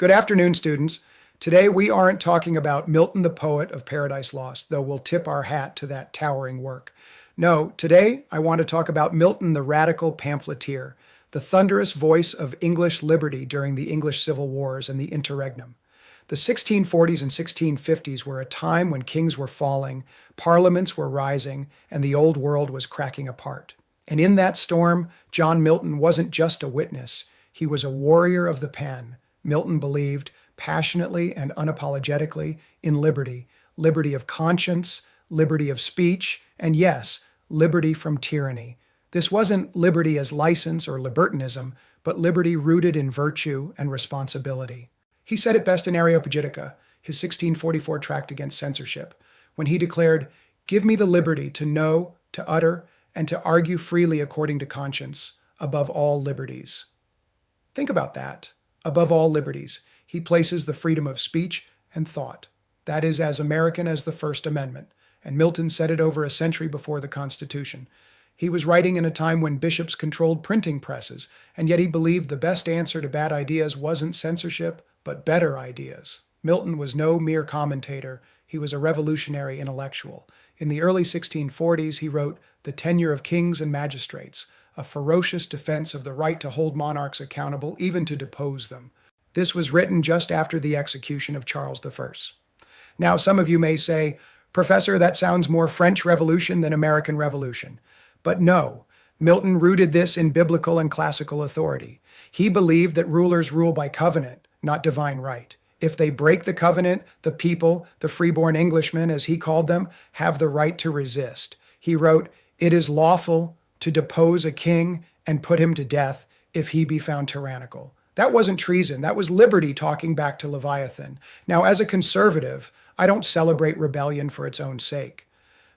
Good afternoon, students. Today we aren't talking about Milton the poet of Paradise Lost, though we'll tip our hat to that towering work. No, today I want to talk about Milton the radical pamphleteer, the thunderous voice of English liberty during the English Civil Wars and the Interregnum. The 1640s and 1650s were a time when kings were falling, parliaments were rising, and the old world was cracking apart. And in that storm, John Milton wasn't just a witness, he was a warrior of the pen. Milton believed passionately and unapologetically in liberty, liberty of conscience, liberty of speech, and yes, liberty from tyranny. This wasn't liberty as license or libertinism, but liberty rooted in virtue and responsibility. He said it best in Areopagitica, his 1644 tract against censorship, when he declared, "Give me the liberty to know, to utter, and to argue freely according to conscience, above all liberties." Think about that. Above all liberties, he places the freedom of speech and thought. That is as American as the First Amendment, and Milton said it over a century before the Constitution. He was writing in a time when bishops controlled printing presses, and yet he believed the best answer to bad ideas wasn't censorship, but better ideas. Milton was no mere commentator, he was a revolutionary intellectual. In the early 1640s, he wrote The Tenure of Kings and Magistrates, a ferocious defense of the right to hold monarchs accountable, even to depose them. This was written just after the execution of Charles I. Now, some of you may say, "Professor, that sounds more French Revolution than American Revolution." But no, Milton rooted this in biblical and classical authority. He believed that rulers rule by covenant, not divine right. If they break the covenant, the people, the freeborn Englishmen, as he called them, have the right to resist. He wrote, "It is lawful to depose a king and put him to death if he be found tyrannical." That wasn't treason, that was liberty talking back to Leviathan. Now, as a conservative, I don't celebrate rebellion for its own sake.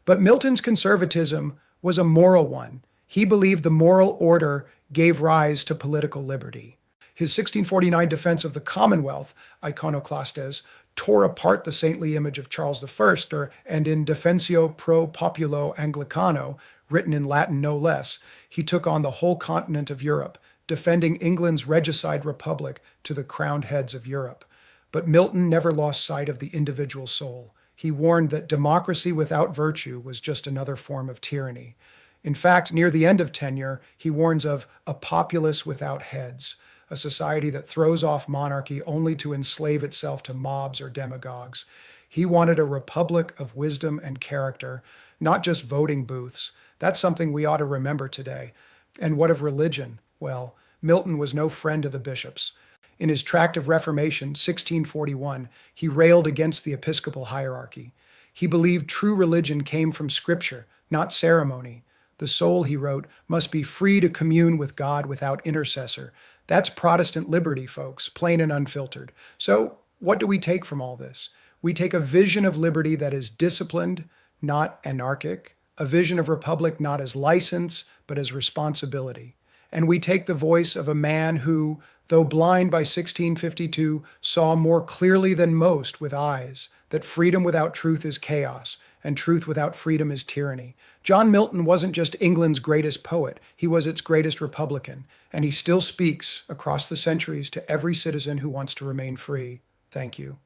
But Milton's conservatism was a moral one. He believed the moral order gave rise to political liberty. His 1649 defense of the Commonwealth, Iconoclastes, tore apart the saintly image of Charles I, and in Defensio pro Populo Anglicano, written in Latin no less, he took on the whole continent of Europe, defending England's regicide republic to the crowned heads of Europe. But Milton never lost sight of the individual soul. He warned that democracy without virtue was just another form of tyranny. In fact, near the end of tenure, he warns of a populace without heads, a society that throws off monarchy only to enslave itself to mobs or demagogues. He wanted a republic of wisdom and character, not just voting booths. That's something we ought to remember today. And what of religion? Well, Milton was no friend of the bishops. In his Tract of Reformation, 1641, he railed against the episcopal hierarchy. He believed true religion came from Scripture, not ceremony. The soul, he wrote, must be free to commune with God without intercessor. That's Protestant liberty, folks, plain and unfiltered. So, what do we take from all this? We take a vision of liberty that is disciplined, not anarchic, a vision of republic not as license, but as responsibility. And we take the voice of a man who, though blind by 1652, saw more clearly than most with eyes that freedom without truth is chaos, and truth without freedom is tyranny. John Milton wasn't just England's greatest poet, he was its greatest Republican, and he still speaks across the centuries to every citizen who wants to remain free. Thank you.